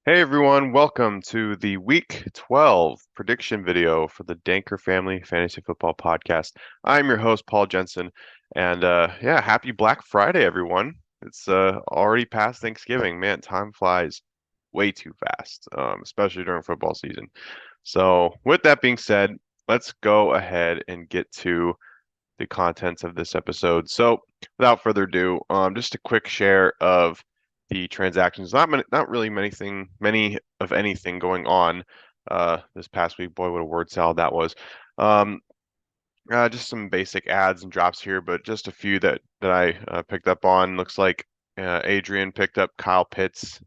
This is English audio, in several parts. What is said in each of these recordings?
Hey everyone, welcome to the Week 12 prediction video for the Danker Family Fantasy Football Podcast. I'm your host, Paul Jensen, and yeah, happy Black Friday, everyone. It's already past Thanksgiving. Man, time flies way too fast, especially during football season. So, with that being said, let's go ahead and get to the contents of this episode. So, without further ado, just a quick share of the transactions. Not really many of anything going on this past week. Boy, what a word salad that was. Um, just some basic ads and drops here, but just a few that I picked up on. Looks like Adrian picked up Kyle Pitts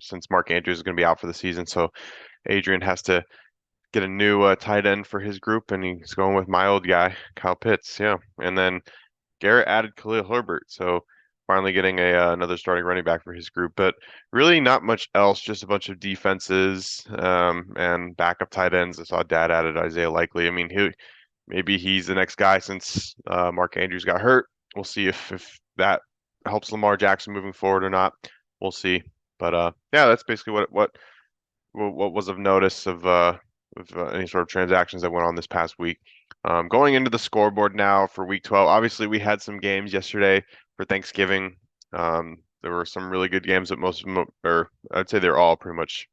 since Mark Andrews is going to be out for the season, so Adrian has to get a new tight end for his group, and he's going with my old guy, Kyle Pitts. Yeah, and then Garrett added Khalil Herbert, so finally getting a another starting running back for his group. But really, not much else. Just a bunch of defenses and backup tight ends. I saw Dad added Isaiah Likely. I mean, maybe he's the next guy since Mark Andrews got hurt. We'll see if that helps Lamar Jackson moving forward or not. We'll see. But yeah, that's basically what was of notice of any sort of transactions that went on this past week. Going into the scoreboard now for week 12, obviously we had some games yesterday for Thanksgiving. There were some really good games that most of them, or I'd say they're all pretty much,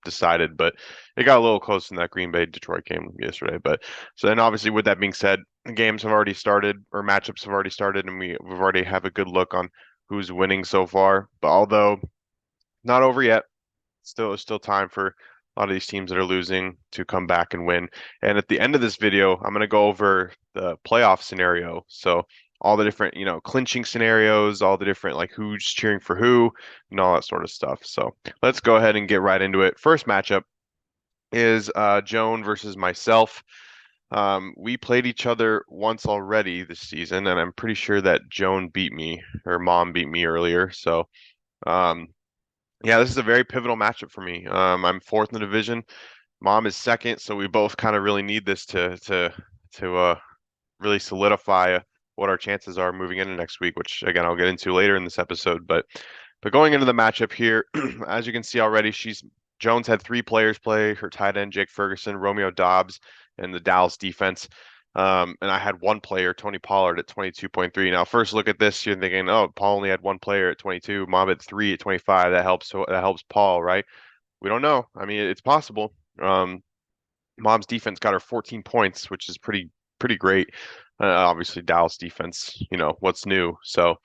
decided, but it got a little close in that Green Bay Detroit game yesterday. But so then obviously with that being said, the games have already started or matchups have already started, and we've already have a good look on who's winning so far. But although not over yet, still time for a lot of these teams that are losing to come back and win. And at the end of this video, I'm going to go over the playoff scenario. So all the different, clinching scenarios, all the different like who's cheering for who and all that sort of stuff. So let's go ahead and get right into it. First matchup is Joan versus myself. We played each other once already this season, and I'm pretty sure that Joan beat me. Her mom beat me earlier. So um, yeah, this is a very pivotal matchup for me. I'm fourth in the division. Mom is second, so we both kind of really need this to really solidify what our chances are moving into next week, which again I'll get into later in this episode. But going into the matchup here, as you can see already, she's Jones had three players play her tight end, Jake Ferguson, Romeo Dobbs, and the Dallas defense. And I had one player, Tony Pollard, at 22.3. Now, first look at this, you're thinking, oh, Paul only had one player at 22, Mom at three at 25. That helps. So that helps Paul, right? We don't know. I mean, it's possible. Mom's defense got her 14 points, which is pretty great. Obviously, Dallas defense, what's new. So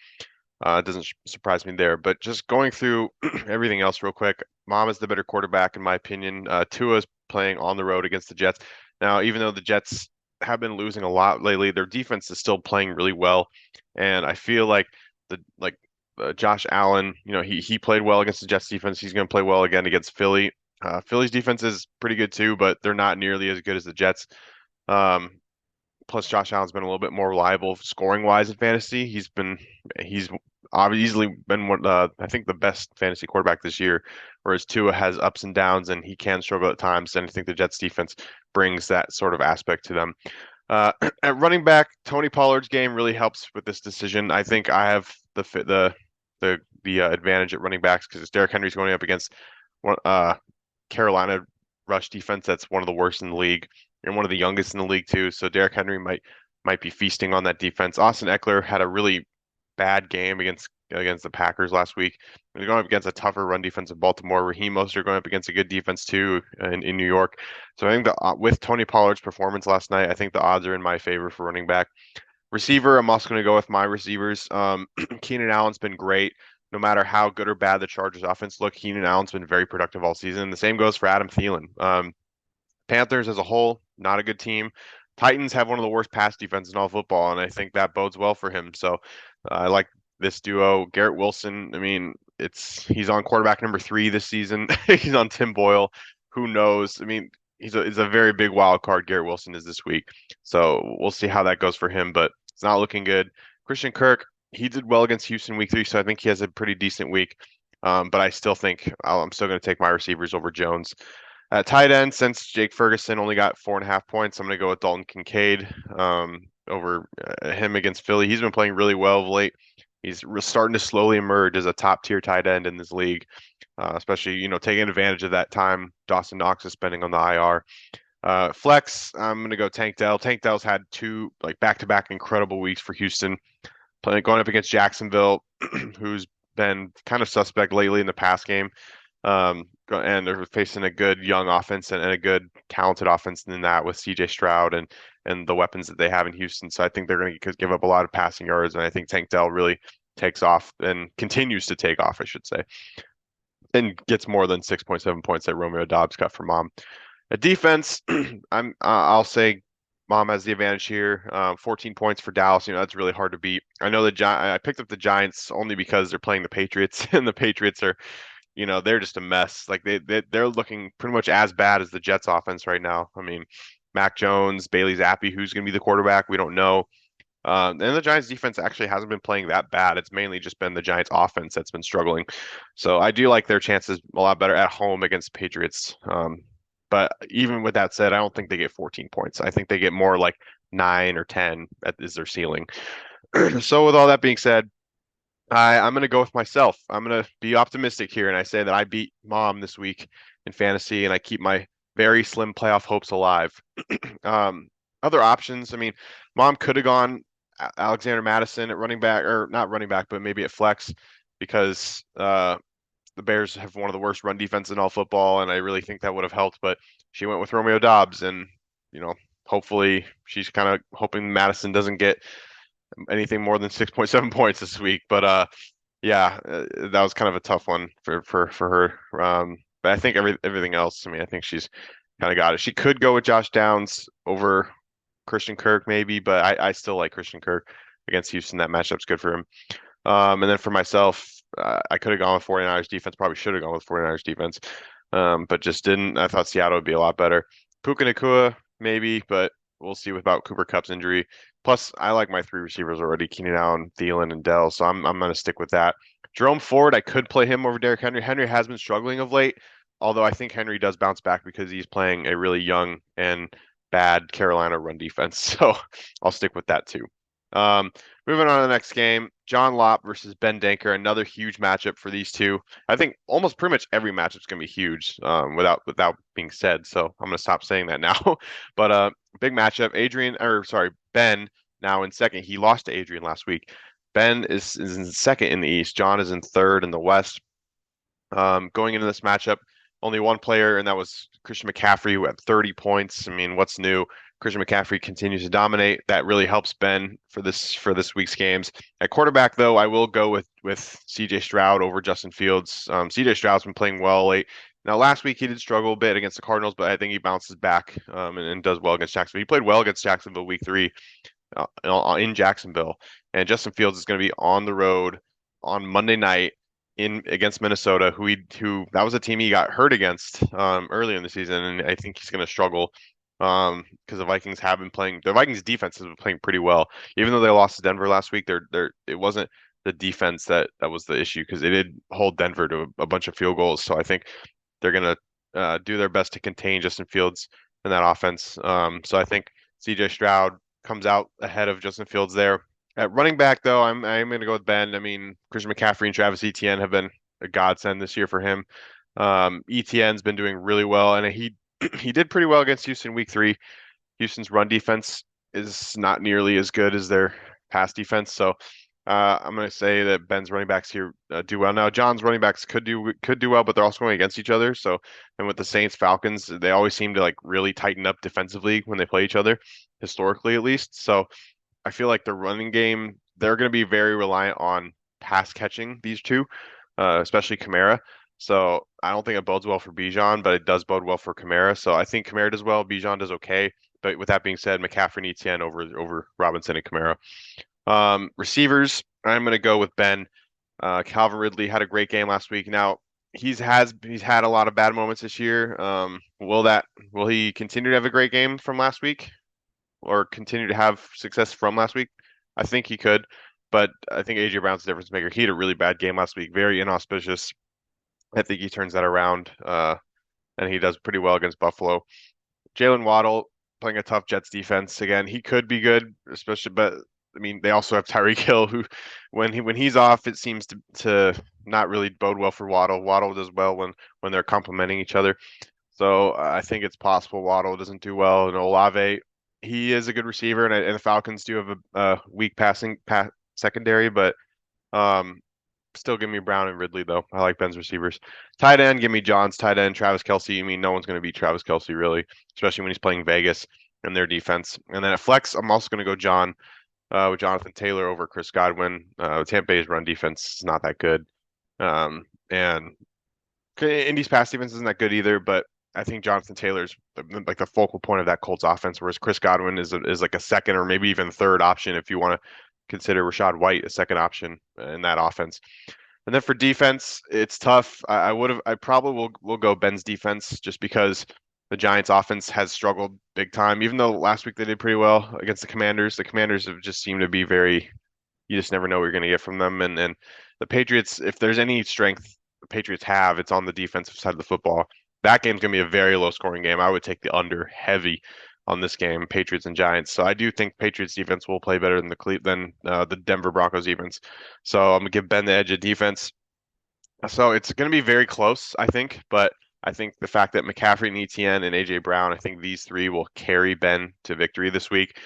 it doesn't surprise me there. But just going through everything else real quick, Mom is the better quarterback in my opinion. Tua's playing on the road against the Jets. Now, even though the Jets have been losing a lot lately, their defense is still playing really well, and I feel like Josh Allen, he played well against the Jets defense. He's going to play well again against Philly. Philly's defense is pretty good too, but they're not nearly as good as the Jets. Um, Plus, Josh Allen's been a little bit more reliable scoring wise in fantasy. He's easily been I think the best fantasy quarterback this year, whereas Tua has ups and downs and he can struggle at times. And I think the Jets defense brings that sort of aspect to them. At running back, Tony Pollard's game really helps with this decision. I think I have the advantage at running backs because Derrick Henry's going up against one Carolina rush defense that's one of the worst in the league and one of the youngest in the league too. So Derrick Henry might be feasting on that defense. Austin Eckler had a really bad game against the Packers last week. They're going up against a tougher run defense of Baltimore. Raheem Mostert going up against a good defense too in New York. So I think with Tony Pollard's performance last night, I think the odds are in my favor for running back. Receiver, I'm also going to go with my receivers. Keenan Allen's been great. No matter how good or bad the Chargers offense look, Keenan Allen's been very productive all season. The same goes for Adam Thielen. Panthers as a whole, not a good team. Titans have one of the worst pass defenses in all football, and I think that bodes well for him. So I like this duo. Garrett Wilson, I mean, he's on quarterback number 3 this season. He's on Tim Boyle. Who knows? I mean, he's a very big wild card. Garrett Wilson is this week, so we'll see how that goes for him. But it's not looking good. Christian Kirk, he did well against Houston week 3, so I think he has a pretty decent week. But I still think I'm still going to take my receivers over Jones. At tight end, since Jake Ferguson only got 4.5 points, I'm going to go with Dalton Kincaid over him against Philly. He's been playing really well of late. He's starting to slowly emerge as a top tier tight end in this league. especially, taking advantage of that time Dawson Knox is spending on the IR. Flex, I'm going to go Tank Dell. Tank Dell's had two like back-to-back incredible weeks for Houston, going up against Jacksonville, who's been kind of suspect lately in the pass game. And they're facing a good young offense and a good talented offense in that with CJ Stroud and the weapons that they have in Houston. So I think they're going to give up a lot of passing yards, and I think Tank Dell really takes off and continues to take off, I should say, and gets more than 6.7 points that Romeo Dobbs got for Mom. A defense, I'll say Mom has the advantage here. 14 points for Dallas. That's really hard to beat. I know I picked up the Giants only because they're playing the Patriots, and the Patriots are, they're just a mess. Like they're looking pretty much as bad as the Jets offense right now. I mean, Mac Jones, Bailey Zappi, who's going to be the quarterback? We don't know. And the Giants defense actually hasn't been playing that bad. It's mainly just been the Giants offense that's been struggling. So I do like their chances a lot better at home against Patriots. But even with that said, I don't think they get 14 points. I think they get more like 9 or 10 is their ceiling. So with all that being said, I'm going to go with myself. I'm going to be optimistic here, and I say that I beat Mom this week in fantasy, and I keep my very slim playoff hopes alive. Other options, I mean, Mom could have gone Alexander Madison at running back, or not running back, but maybe at flex, because the Bears have one of the worst run defenses in all football, and I really think that would have helped. But she went with Romeo Dobbs, and hopefully she's kind of hoping Madison doesn't get anything more than 6.7 points this week. But yeah, that was kind of a tough one for her. But I think everything else, I mean, I think she's kind of got it. She could go with Josh Downs over Christian Kirk maybe, but I still like Christian Kirk against Houston. That matchup's good for him. And then for myself, I could have gone with 49ers defense, probably should have gone with 49ers defense, but just didn't. I thought Seattle would be a lot better. Puka Nacua, maybe, but we'll see without Cooper Kupp's injury. Plus, I like my three receivers already, Keenan Allen, Thielen, and Dell, so I'm going to stick with that. Jerome Ford, I could play him over Derrick Henry. Henry has been struggling of late, although I think Henry does bounce back because he's playing a really young and bad Carolina run defense, so I'll stick with that too. Moving on to the next game, John Lopp versus Ben Danker, another huge matchup for these two. I think almost pretty much every matchup is going to be huge, without being said. So I'm going to stop saying that now. But big matchup. Ben now in second. He lost to Adrian last week. Ben is in second in the East. John is in third in the West. Going into this matchup, only one player, and that was Christian McCaffrey, who had 30 points. I mean, what's new? Christian McCaffrey continues to dominate. That really helps Ben for this week's games. At quarterback, though, I will go with CJ Stroud over Justin Fields. CJ Stroud's been playing well late. Now, last week he did struggle a bit against the Cardinals, but I think he bounces back and does well against Jacksonville. He played well against Jacksonville week 3 in Jacksonville, and Justin Fields is going to be on the road on Monday night against Minnesota, who that was a team he got hurt against earlier in the season, and I think he's going to struggle because the Vikings have been playing. The Vikings defense has been playing pretty well, even though they lost to Denver last week. It wasn't the defense that was the issue, because they did hold Denver to a bunch of field goals. So I think they're going to do their best to contain Justin Fields in that offense. So I think CJ Stroud comes out ahead of Justin Fields there. At running back, though, I'm going to go with Ben. I mean, Christian McCaffrey and Travis Etienne have been a godsend this year for him. Etienne's been doing really well, and he did pretty well against Houston week 3. Houston's run defense is not nearly as good as their pass defense, so I'm going to say that Ben's running backs here do well. Now, John's running backs could do well, but they're also going against each other. So, and with the Saints Falcons, they always seem to like really tighten up defensively when they play each other, historically at least. So, I feel like the running game, they're going to be very reliant on pass catching, these two, especially Kamara. So I don't think it bodes well for Bijan, but it does bode well for Kamara. So I think Kamara does well, Bijan does okay. But with that being said, McCaffrey and Etienne over Robinson and Kamara. Receivers, I'm going to go with Ben. Calvin Ridley had a great game last week. Now he's had a lot of bad moments this year. Will he continue to have a great game from last week, or continue to have success from last week? I think he could, but I think AJ Brown's the difference maker. He had a really bad game last week, very inauspicious. I think he turns that around, and he does pretty well against Buffalo. Jalen Waddle playing a tough Jets defense again. He could be good, especially, but I mean, they also have Tyreek Hill, who, when he's off, it seems to not really bode well for Waddle. Waddle does well when they're complementing each other. So I think it's possible Waddle doesn't do well, and Olave, he is a good receiver, and the Falcons do have a weak secondary, but um, still give me Brown and Ridley though. I like Ben's receivers. Tight end, give me John's tight end, Travis Kelce. I mean, no one's going to beat Travis Kelce really, especially when he's playing Vegas and their defense. And then at flex, I'm also going to go John with Jonathan Taylor over Chris Godwin. Tampa Bay's run defense is not that good, and Indy's pass defense isn't that good either. But I think Jonathan Taylor's like the focal point of that Colts offense, whereas Chris Godwin is like a second or maybe even third option if you want to consider Rashad White a second option in that offense. And then for defense, it's tough. I probably will go Ben's defense just because the Giants offense has struggled big time. Even though last week they did pretty well against the Commanders, have just seemed to be very, you just never know what you're going to get from them. And the Patriots, if there's any strength the Patriots have, it's on the defensive side of the football. That game's going to be a very low scoring game. I would take the under heavy on this game, Patriots and Giants. So I do think Patriots defense will play better than the Denver Broncos defense. So I'm gonna give Ben the edge of defense. So it's gonna be very close, I think, but I think the fact that McCaffrey and ETN and AJ Brown, I think these three will carry Ben to victory this week.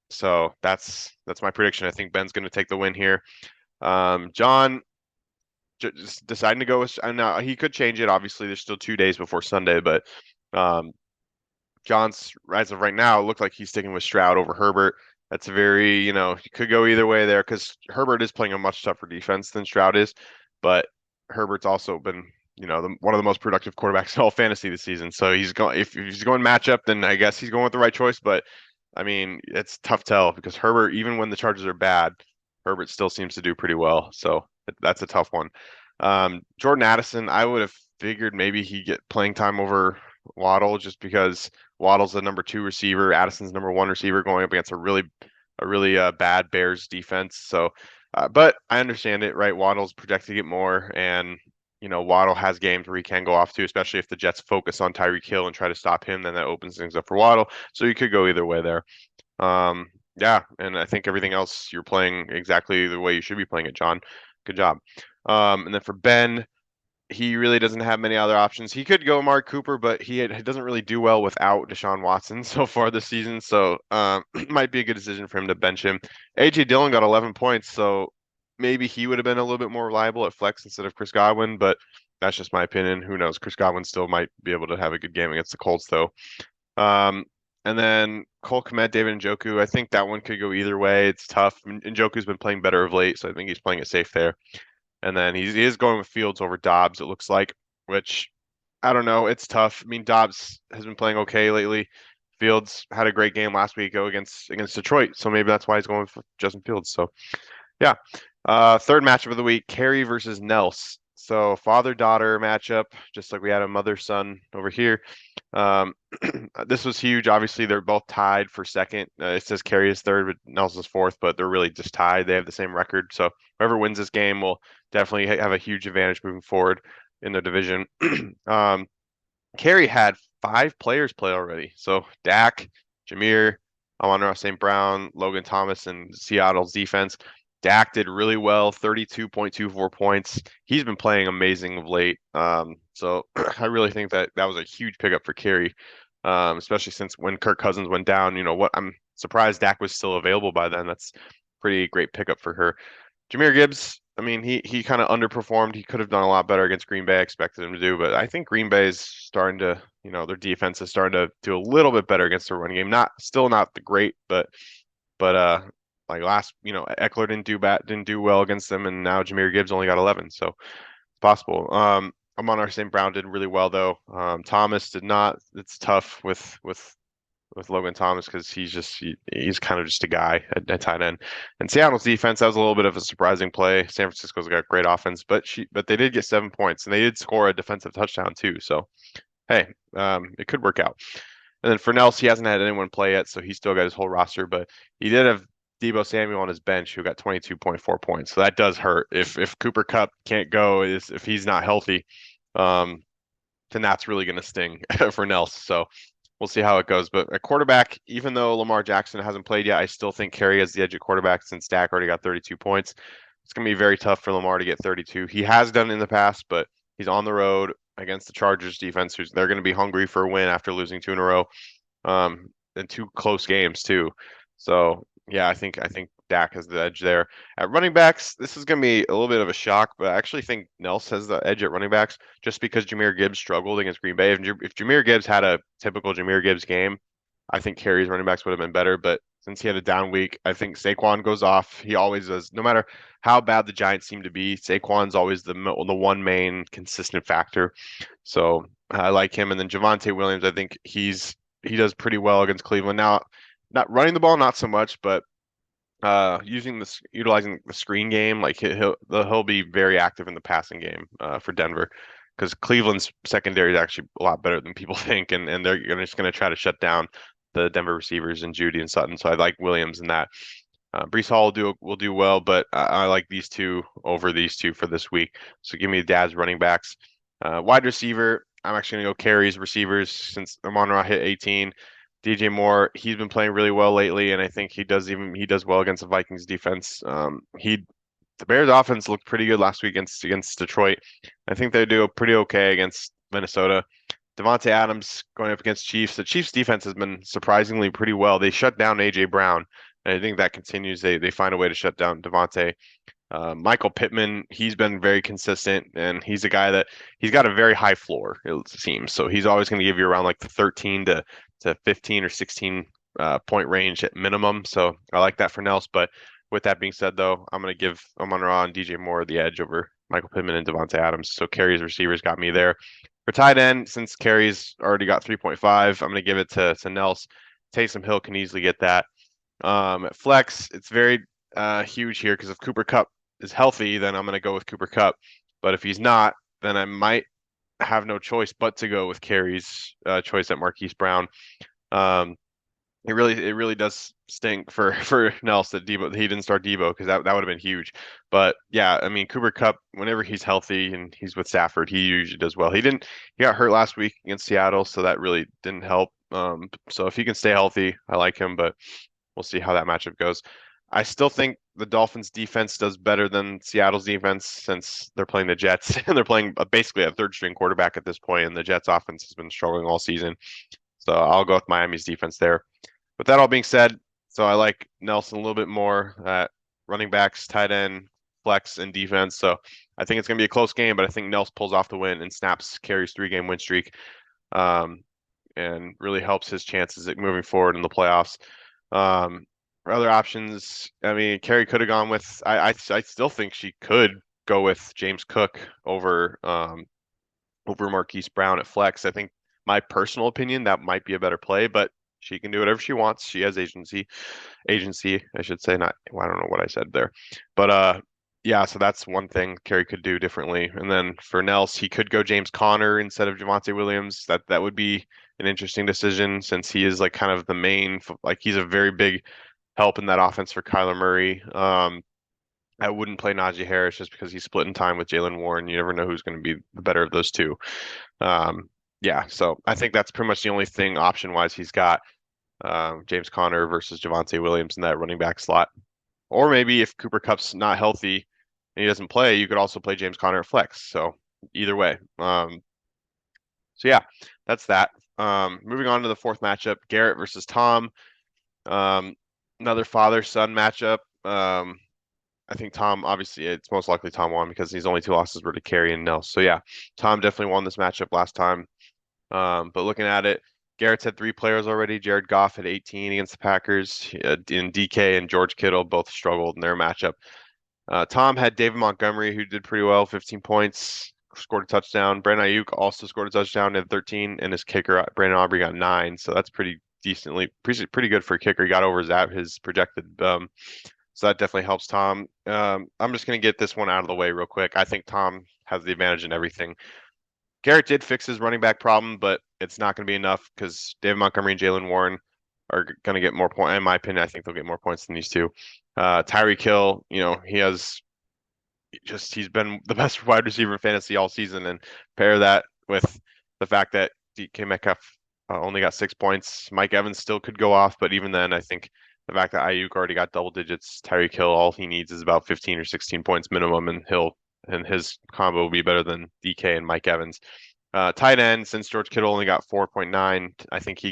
So that's my prediction. I think Ben's gonna take the win here. John just deciding to go with, I know he could change it. Obviously, there's still 2 days before Sunday, but um, John's, as of right now, looked like he's sticking with Stroud over Herbert. That's very, you could go either way there because Herbert is playing a much tougher defense than Stroud is, but Herbert's also been, one of the most productive quarterbacks in all fantasy this season. So he's going, if he's going matchup, then I guess he's going with the right choice. But I mean, it's tough tell because Herbert, even when the Chargers are bad, Herbert still seems to do pretty well. So that's a tough one. Jordan Addison, I would have figured maybe he get playing time over Waddle just because Waddle's the number 2 receiver, Addison's number 1 receiver going up against a really bad Bears defense. So, but I understand it, right? Waddle's projected to get more, and Waddle has games where he can go off too, especially if the Jets focus on Tyreek Hill and try to stop him, then that opens things up for Waddle. So you could go either way there. Yeah, and I think everything else you're playing exactly the way you should be playing it, John. Good job. And then for Ben, he really doesn't have many other options. He could go Amari Cooper, but he doesn't really do well without Deshaun Watson so far this season. So it might be a good decision for him to bench him. AJ Dillon got 11 points, so maybe he would have been a little bit more reliable at flex instead of Chris Godwin, but that's just my opinion. Who knows? Chris Godwin still might be able to have a good game against the Colts, though. And then Cole Kmet, David Njoku, I think that one could go either way. It's tough. Njoku's been playing better of late, so I think he's playing it safe there. And then he is going with Fields over Dobbs, it looks like, which I don't know. It's tough. I mean, Dobbs has been playing okay lately. Fields had a great game last week against Detroit, so maybe that's why he's going for Justin Fields. So yeah. Third matchup of the week, Carey versus Nels. So father-daughter matchup, just like we had a mother-son over here. This was huge. Obviously, they're both tied for second. It says Carey is third, but Nels is fourth, but they're really just tied. They have the same record. So whoever wins this game will definitely have a huge advantage moving forward in their division. Carey had 5 players play already. So Dak, Jameer, Amon-Ra St. Brown, Logan Thomas, and Seattle's defense. Dak did really well, 32.24 points. He's been playing amazing of late. So I really think that was a huge pickup for Carey, especially since when Kirk Cousins went down, I'm surprised Dak was still available by then. That's pretty great pickup for her. Jahmyr Gibbs, I mean, he kind of underperformed. He could have done a lot better against Green Bay. I expected him to do, but I think Green Bay is starting to, their defense is starting to do a little bit better against the run game. Still not the great, but like last, Eckler didn't do well against them, and now Jahmyr Gibbs only got 11, so it's possible. Amon-Ra St. Brown did really well though. Thomas did not. It's tough with Logan Thomas because he's kind of just a guy at tight end. And Seattle's defense, that was a little bit of a surprising play. San Francisco's got great offense, but they did get 7 points, and they did score a defensive touchdown too. So hey, it could work out. And then for Nels, he hasn't had anyone play yet, so he's still got his whole roster, but he did have Deebo Samuel on his bench who got 22.4 points. So that does hurt. If Cooper Kupp can't go, if he's not healthy, then that's really going to sting for Nels. So we'll see how it goes. But at quarterback, even though Lamar Jackson hasn't played yet, I still think Kerry has the edge at quarterback since Dak already got 32 points. It's going to be very tough for Lamar to get 32. He has done it in the past, but he's on the road against the Chargers defense, who's they're going to be hungry for a win after losing two in a row, and two close games too. So yeah, I think Dak has the edge there. At running backs, this is going to be a little bit of a shock, but I actually think Nels has the edge at running backs just because Jahmyr Gibbs struggled against Green Bay. If Jahmyr Gibbs had a typical Jahmyr Gibbs game, I think Carey's running backs would have been better. But since he had a down week, I think Saquon goes off. He always does. No matter how bad the Giants seem to be, Saquon's always the one main consistent factor. So I like him. And then Javonte Williams, I think he does pretty well against Cleveland. Now, not running the ball, not so much, but utilizing the screen game, like he'll be very active in the passing game for Denver because Cleveland's secondary is actually a lot better than people think, and they're just going to try to shut down the Denver receivers and Judy and Sutton. So I like Williams in that. Brees Hall will do well, but I like these two over these two for this week. So give me Dad's running backs. Wide receiver, I'm actually going to go carries receivers since Amon-Ra hit 18. DJ Moore, he's been playing really well lately, and I think he does well against the Vikings defense. The Bears offense looked pretty good last week against Detroit. I think they do pretty okay against Minnesota. Devontae Adams going up against Chiefs. The Chiefs defense has been surprisingly pretty well. They shut down AJ Brown, and I think that continues. They find a way to shut down Devontae. Michael Pittman, he's been very consistent, and he's a guy that he's got a very high floor, it seems. So he's always going to give you around like the 13 to 15 or 16 point range at minimum. So I like that for Nels. But with that being said, though, I'm going to give Amon-Ra and DJ Moore the edge over Michael Pittman and Devontae Adams. So Carey's receivers got me there. For tight end, since Carey's already got 3.5, I'm going to give it to Nels. Taysom Hill can easily get that. At flex, it's very huge here because if Cooper Kupp is healthy, then I'm going to go with Cooper Kupp. But if he's not, then I might have no choice but to go with Carey's choice at Marquise Brown. It really does stink for Nels that he didn't start Debo because that would have been huge. But yeah, I mean Cooper Kupp, whenever he's healthy and he's with Stafford, he usually does well. He got hurt last week against Seattle, so that really didn't help. So if he can stay healthy, I like him, but we'll see how that matchup goes. I still think the Dolphins defense does better than Seattle's defense since they're playing the Jets and they're playing basically a third string quarterback at this point, and the Jets offense has been struggling all season. So I'll go with Miami's defense there. With that all being said, so I like Nelson a little bit more at running backs, tight end, flex, and defense. So I think it's going to be a close game, but I think Nels pulls off the win and snaps Carey's 3-game win streak, and really helps his chances at moving forward in the playoffs. For other options, I mean, Carey could have gone with. I still think she could go with James Cook over Marquise Brown at flex. I think my personal opinion that might be a better play, but she can do whatever she wants. She has agency, I should say. Not, well, I don't know what I said there, but yeah. So that's one thing Carey could do differently. And then for Nels, he could go James Conner instead of Javonte Williams. That would be an interesting decision since he is like kind of the main, like he's a very big help in that offense for Kyler Murray. I wouldn't play Najee Harris just because he's splitting time with Jalen Warren. You never know who's going to be the better of those two. Yeah, so I think that's pretty much the only thing option-wise he's got. James Conner versus Javonte Williams in that running back slot. Or maybe if Cooper Kupp's not healthy and he doesn't play, you could also play James Conner at flex. So either way. So yeah, that's that. Moving on to the fourth matchup, Garrett versus Tom. Another father-son matchup. I think Tom, obviously, it's most likely Tom won because his only two losses were to Carey and Nels. So yeah, Tom definitely won this matchup last time. But looking at it, Garrett's had 3 players already. Jared Goff had 18 against the Packers. In DK and George Kittle both struggled in their matchup. Tom had David Montgomery, who did pretty well, 15 points, scored a touchdown. Brandon Ayuk also scored a touchdown at 13, and his kicker, Brandon Aubrey, got 9. So that's pretty good for a kicker. He got over his projected. So that definitely helps Tom. I'm just going to get this one out of the way real quick. I think Tom has the advantage in everything. Garrett did fix his running back problem, but it's not going to be enough because David Montgomery and Jalen Warren are going to get more points. In my opinion, I think they'll get more points than these two. Tyreek Hill, he's been the best wide receiver in fantasy all season, and pair that with the fact that DK Metcalf only got 6 points. Mike Evans still could go off, but even then, I think the fact that Ayuk already got double digits, Tyreek Hill, all he needs is about 15 or 16 points minimum, and his combo will be better than DK and Mike Evans. Tight end, since George Kittle only got 4.9, I think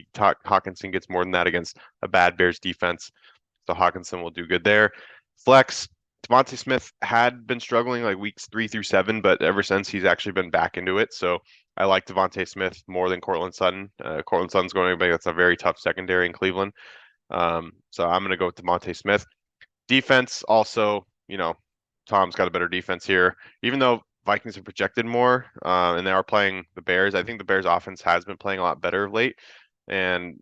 Hawkinson gets more than that against a bad Bears defense. So Hawkinson will do good there. Flex, Devontae Smith had been struggling like weeks 3 through 7, but ever since he's actually been back into it. So I like Devontae Smith more than Cortland Sutton. Cortland Sutton's going to be that's a very tough secondary in Cleveland. So I'm going to go with Devontae Smith. Defense also, Tom's got a better defense here. Even though Vikings are projected more, and they are playing the Bears, I think the Bears offense has been playing a lot better of late. And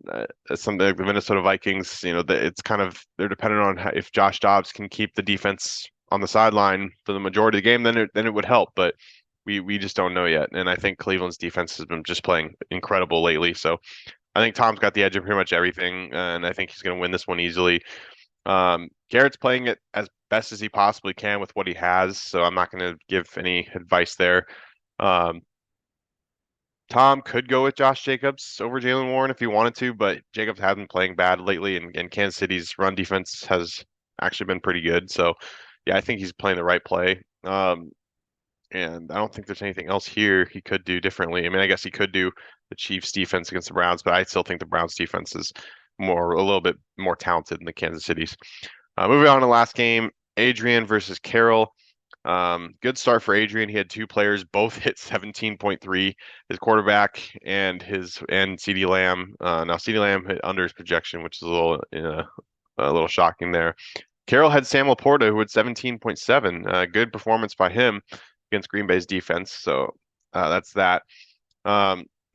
something like the Minnesota Vikings, it's kind of they're dependent on if Josh Dobbs can keep the defense on the sideline for the majority of the game, then it would help. But we just don't know yet. And I think Cleveland's defense has been just playing incredible lately. So I think Tom's got the edge of pretty much everything, and I think he's going to win this one easily. Garrett's playing it as best as he possibly can with what he has, so I'm not going to give any advice there. Um, Tom could go with Josh Jacobs over Jalen Warren if he wanted to, but Jacobs has been playing bad lately, and Kansas City's run defense has actually been pretty good. So, yeah, I think he's playing the right play. And I don't think there's anything else here he could do differently. I mean, I guess he could do the Chiefs defense against the Browns, but I still think the Browns defense is a little bit more talented than the Kansas City's. Moving on to the last game, Adrian versus Carroll. Good start for Adrian. He had two players both hit 17.3, his quarterback and CeeDee Lamb. Now CeeDee Lamb hit under his projection, which is a little shocking there. Carroll had Sam Laporta, who had 17.7. Good performance by him against Green Bay's defense. So that's that.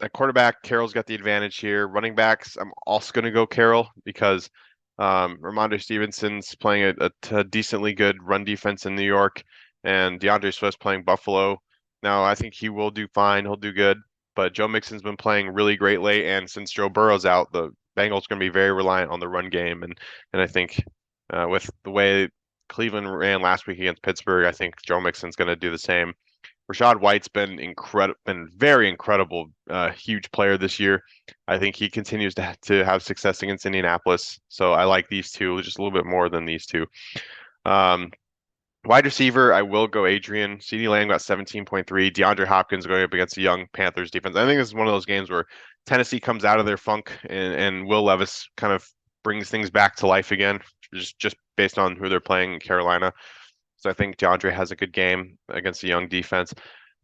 At quarterback, Carroll's got the advantage here. Running backs, I'm also going to go Carroll because Ramondre Stevenson's playing a decently good run defense in New York, and DeAndre Swift's playing Buffalo. Now, I think he will do fine. He'll do good. But Joe Mixon's been playing really great late, and since Joe Burrow's out, the Bengals are going to be very reliant on the run game. And I think with the way Cleveland ran last week against Pittsburgh, I think Joe Mixon's going to do the same. Rachaad White's been very incredible, huge player this year. I think he continues to have success against Indianapolis. So I like these two just a little bit more than these two. Wide receiver, I will go Adrian. CeeDee Lamb got 17.3. DeAndre Hopkins going up against the young Panthers defense. I think this is one of those games where Tennessee comes out of their funk and Will Levis kind of brings things back to life again, just based on who they're playing in Carolina. So I think DeAndre has a good game against a young defense.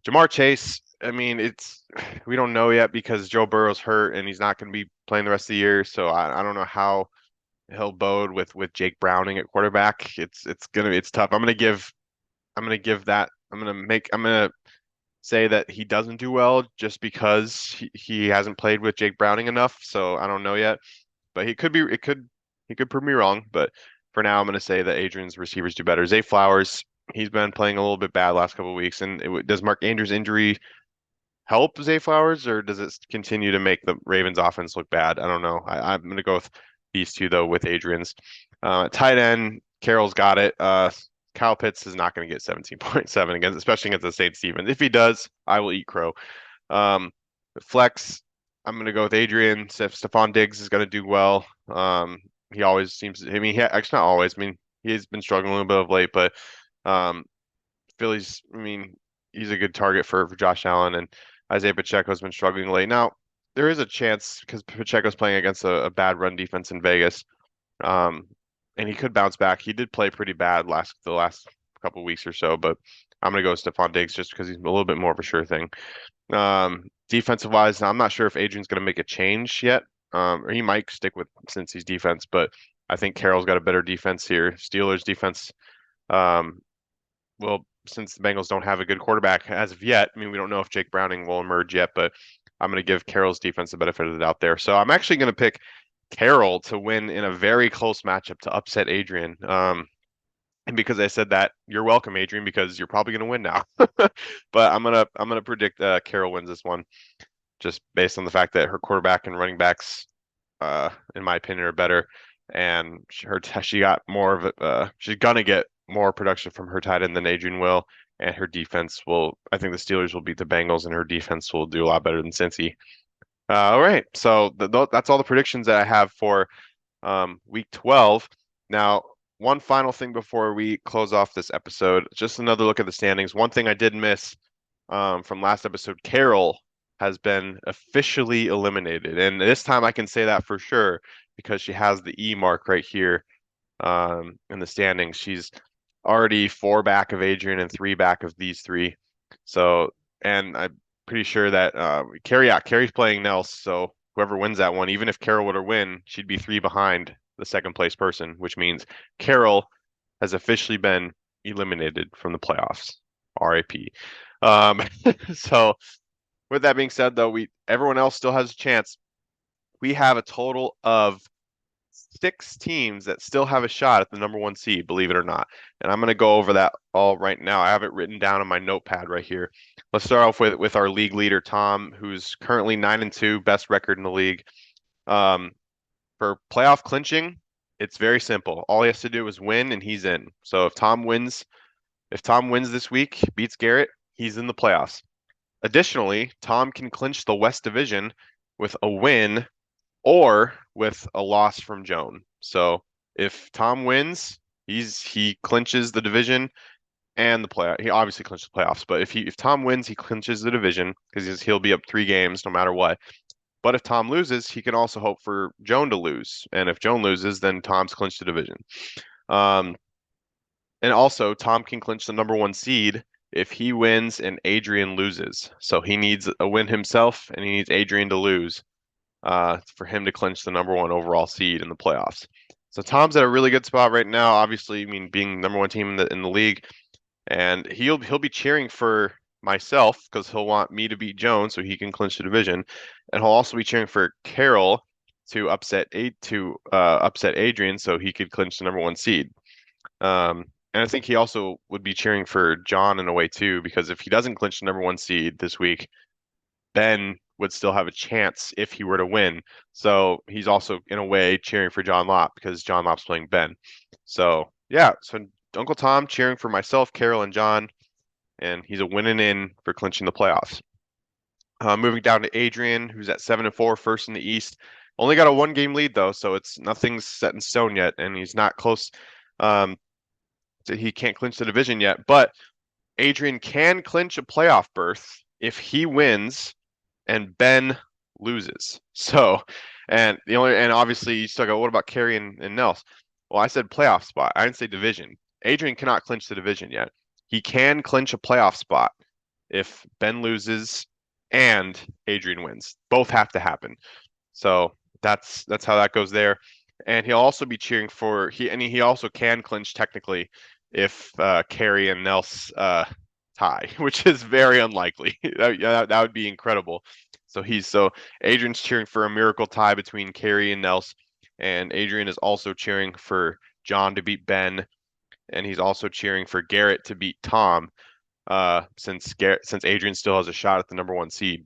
Jamar Chase, I mean, we don't know yet because Joe Burrow's hurt and he's not going to be playing the rest of the year. So I don't know how he'll bode with Jake Browning at quarterback. It's tough. I'm gonna say that he doesn't do well just because he hasn't played with Jake Browning enough. So I don't know yet, but he could prove me wrong. But for now, I'm going to say that Adrian's receivers do better. Zay Flowers, he's been playing a little bit bad last couple of weeks. And does Mark Andrews' injury help Zay Flowers, or does it continue to make the Ravens offense look bad? I don't know. I'm going to go with these two, though, with Adrian's. Tight end, Carroll's got it. Kyle Pitts is not going to get 17.7 against, especially against the Saints defense. If he does, I will eat crow. Flex, I'm going to go with Adrian. Stephon Diggs is going to do well. He always seems to, I mean, actually not always. I mean, he's been struggling a little bit of late, but Philly's, I mean, he's a good target for Josh Allen, and Isaiah Pacheco's been struggling late. Now, there is a chance because Pacheco's playing against a bad run defense in Vegas, and he could bounce back. He did play pretty bad the last couple of weeks or so, but I'm going to go with Stephon Diggs just because he's a little bit more of a sure thing. Defensive wise, I'm not sure if Adrian's going to make a change yet. Or he might stick with Cincy's defense, but I think Carroll's got a better defense here. Steelers defense, well, since the Bengals don't have a good quarterback as of yet, I mean, we don't know if Jake Browning will emerge yet, but I'm going to give Carroll's defense the benefit of the doubt there. So I'm actually going to pick Carroll to win in a very close matchup to upset Adrian. And because I said that, you're welcome, Adrian, because you're probably going to win now. But I'm gonna predict Carroll wins this one, just based on the fact that her quarterback and running backs, in my opinion, are better, and she got more of it. She's gonna get more production from her tight end than Adrian will, and her defense will. I think the Steelers will beat the Bengals, and her defense will do a lot better than Cincy. All right. So that's all the predictions that I have for week 12. Now, one final thing before we close off this episode, just another look at the standings. One thing I did miss from last episode, Carol has been officially eliminated. And this time I can say that for sure because she has the E mark right here in the standings. She's already four back of Adrian and three back of these three. So, and I'm pretty sure that Carrie's playing Nels. So whoever wins that one, even if Carol were to win, she'd be three behind the second place person, which means Carol has officially been eliminated from the playoffs. RIP. Um, so with that being said, though, everyone else still has a chance. We have a total of six teams that still have a shot at the number one seed, believe it or not. And I'm going to go over that all right now. I have it written down on my notepad right here. Let's start off with our league leader, Tom, who's currently 9-2, best record in the league. Um, for playoff clinching, it's very simple. All he has to do is win, and he's in. So if Tom wins this week, beats Garrett, he's in the playoffs. Additionally, Tom can clinch the West Division with a win or with a loss from Joan. So if Tom wins, he clinches the division and the playoff. He obviously clinches the playoffs, but if Tom wins, he clinches the division because he'll be up 3 games no matter what. But if Tom loses, he can also hope for Joan to lose, and if Joan loses, then Tom's clinched the division. Um, and also Tom can clinch the number one seed if he wins and Adrian loses. So he needs a win himself, and he needs Adrian to lose for him to clinch the number one overall seed in the playoffs. So Tom's at a really good spot right now. Obviously, I mean, being number one team in the league, and he'll be cheering for myself because he'll want me to beat Jones so he can clinch the division, and he'll also be cheering for Carol to upset Adrian so he could clinch the number one seed. And I think he also would be cheering for John in a way too, because if he doesn't clinch the number one seed this week, Ben would still have a chance if he were to win. So he's also, in a way, cheering for John Lopp because John Lopp's playing Ben. So, yeah, so Uncle Tom cheering for myself, Carol, and John, and he's a winning in for clinching the playoffs. Moving down to Adrian, who's at 7-4, first in the East. Only got a 1 game lead, though, so nothing's set in stone yet, and he's not close. He can't clinch the division yet, but Adrian can clinch a playoff berth if he wins and Ben loses. So, and obviously you still go, what about Kerry and Nels? Well, I said playoff spot. I didn't say division. Adrian cannot clinch the division yet. He can clinch a playoff spot if Ben loses and Adrian wins. Both have to happen. So that's how that goes there. And he'll also be cheering for he also can clinch technically if Kerry and Nels tie, which is very unlikely. That would be incredible. So Adrian's cheering for a miracle tie between Kerry and Nels, and Adrian is also cheering for John to beat Ben, and he's also cheering for Garrett to beat Tom, since Adrian still has a shot at the number one seed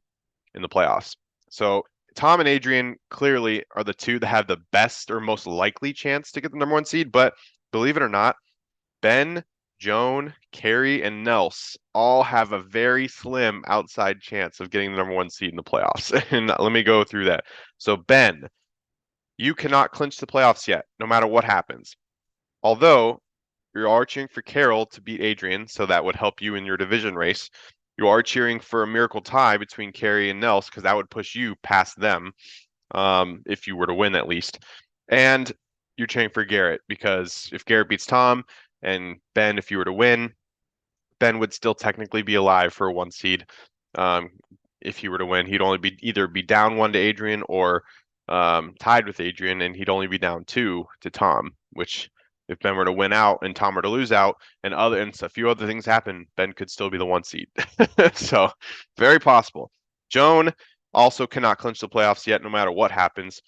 in the playoffs. So Tom and Adrian clearly are the two that have the best or most likely chance to get the number one seed, but believe it or not, Ben, Joan, Kerry, and Nels all have a very slim outside chance of getting the number one seed in the playoffs. And let me go through that. So, Ben, you cannot clinch the playoffs yet, no matter what happens. Although you are cheering for Carol to beat Adrian, so that would help you in your division race. You are cheering for a miracle tie between Kerry and Nels because that would push you past them, if you were to win at least. And you're cheering for Garrett because if Garrett beats Tom, and Ben, if you were to win, Ben would still technically be alive for a one seed. If he were to win, he'd only be either be down one to Adrian or tied with Adrian, and he'd only be down two to Tom. Which, if Ben were to win out and Tom were to lose out, and a few other things happen, Ben could still be the one seed. So, very possible. Joan also cannot clinch the playoffs yet, no matter what happens.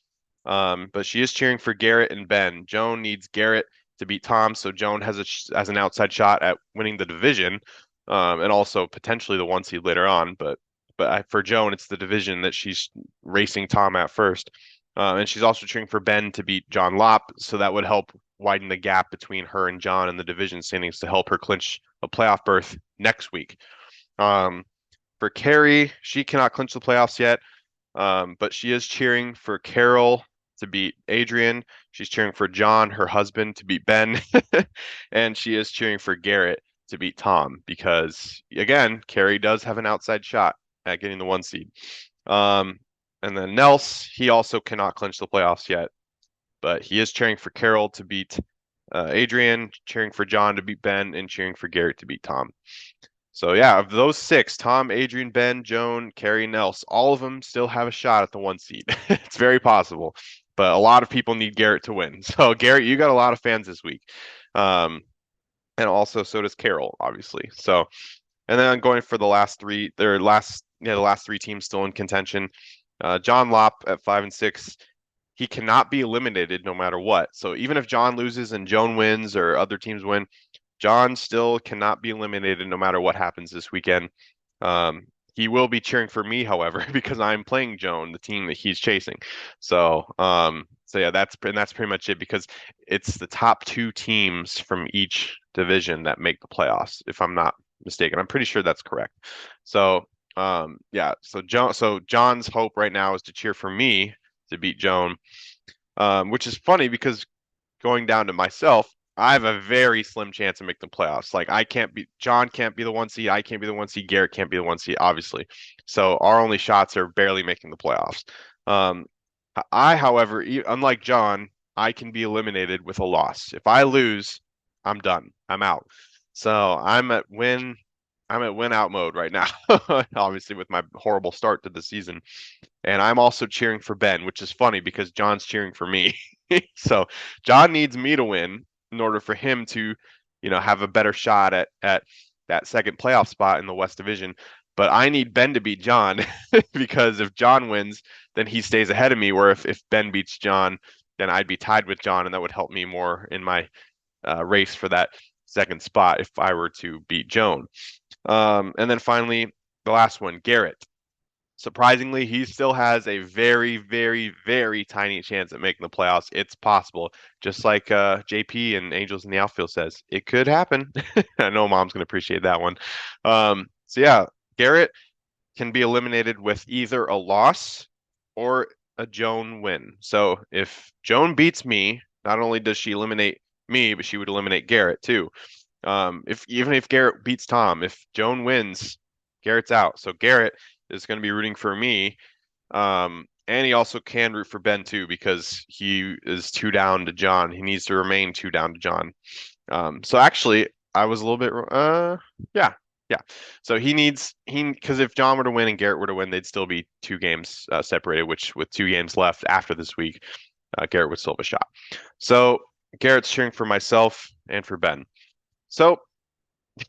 But she is cheering for Garrett and Ben. Joan needs Garrett to beat Tom, so Joan has an outside shot at winning the division, and also potentially the one seed later on. But for Joan, it's the division that she's racing Tom at first, and she's also cheering for Ben to beat John Lopp, so that would help widen the gap between her and John in the division standings to help her clinch a playoff berth next week. For Kerry, she cannot clinch the playoffs yet. But she is cheering for Carol to beat Adrian. She's cheering for John, her husband, to beat Ben. And she is cheering for Garrett to beat Tom because, again, Carrie does have an outside shot at getting the 1 seed. And then Nels, he also cannot clinch the playoffs yet, but he is cheering for Carol to beat Adrian, cheering for John to beat Ben, and cheering for Garrett to beat Tom. So yeah, of those six, Tom, Adrian, Ben, Joan, Carrie, Nels, all of them still have a shot at the 1 seed. It's very possible, but a lot of people need Garrett to win. So Garrett, you got a lot of fans this week, and also so does Carol, obviously. So, and then I'm going for the last three, the last three teams still in contention. John Lopp at 5 and 6. He cannot be eliminated no matter what. So even if John loses and Joan wins or other teams win, John still cannot be eliminated no matter what happens this weekend. He will be cheering for me, however, because I'm playing Joan, the team that he's chasing. So yeah, that's pretty much it because it's the top two teams from each division that make the playoffs, if I'm not mistaken. I'm pretty sure that's correct. So yeah, so John's hope right now is to cheer for me to beat Joan, which is funny because going down to myself, I have a very slim chance of making the playoffs. Like John can't be the 1 seed, I can't be the 1 seed, Garrett can't be the 1 seed, obviously. So our only shots are barely making the playoffs. Um, however, unlike John, I can be eliminated with a loss. If I lose, I'm done. I'm out. So I'm at win out mode right now, obviously with my horrible start to the season. And I'm also cheering for Ben, which is funny because John's cheering for me. So John needs me to win in order for him to, have a better shot at that second playoff spot in the West Division. But I need Ben to beat John because if John wins, then he stays ahead of me. Where if Ben beats John, then I'd be tied with John, and that would help me more in my race for that second spot if I were to beat Joan. And then finally, the last one, Garrett. Surprisingly, he still has a very, very, very tiny chance at making the playoffs. It's possible. Just like JP and Angels in the Outfield says, it could happen. I know Mom's going to appreciate that one. So yeah, Garrett can be eliminated with either a loss or a Joan win. So if Joan beats me, not only does she eliminate me, but she would eliminate Garrett too. Even if Garrett beats Tom, if Joan wins, Garrett's out. So Garrett is going to be rooting for me. And he also can root for Ben too because he is 2 down to John. He needs to remain 2 down to John. So actually, I was a little bit, yeah, yeah. So because if John were to win and Garrett were to win, they'd still be 2 games separated, which with 2 games left after this week, Garrett would still have a shot. So Garrett's cheering for myself and for Ben. So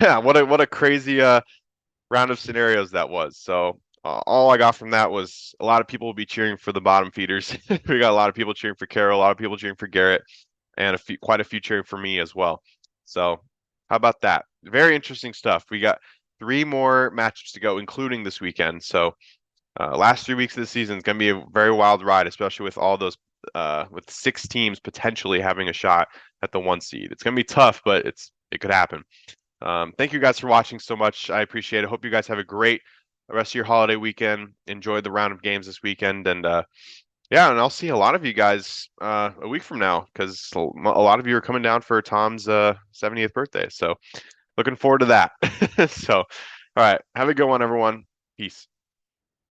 yeah, what a crazy round of scenarios that was. So all I got from that was a lot of people will be cheering for the bottom feeders. We got a lot of people cheering for Carol, a lot of people cheering for Garrett, and quite a few cheering for me as well. So how about that? Very interesting stuff. We got 3 more matchups to go, including this weekend. So last 3 weeks of the season is going to be a very wild ride, especially with all those with 6 teams potentially having a shot at the 1 seed. It's going to be tough, but it could happen. Thank you guys for watching so much. I appreciate it. Hope you guys have a great rest of your holiday weekend. Enjoy the round of games this weekend. And yeah, and I'll see a lot of you guys a week from now because a lot of you are coming down for Tom's 70th birthday. So looking forward to that. So, all right. Have a good one, everyone. Peace.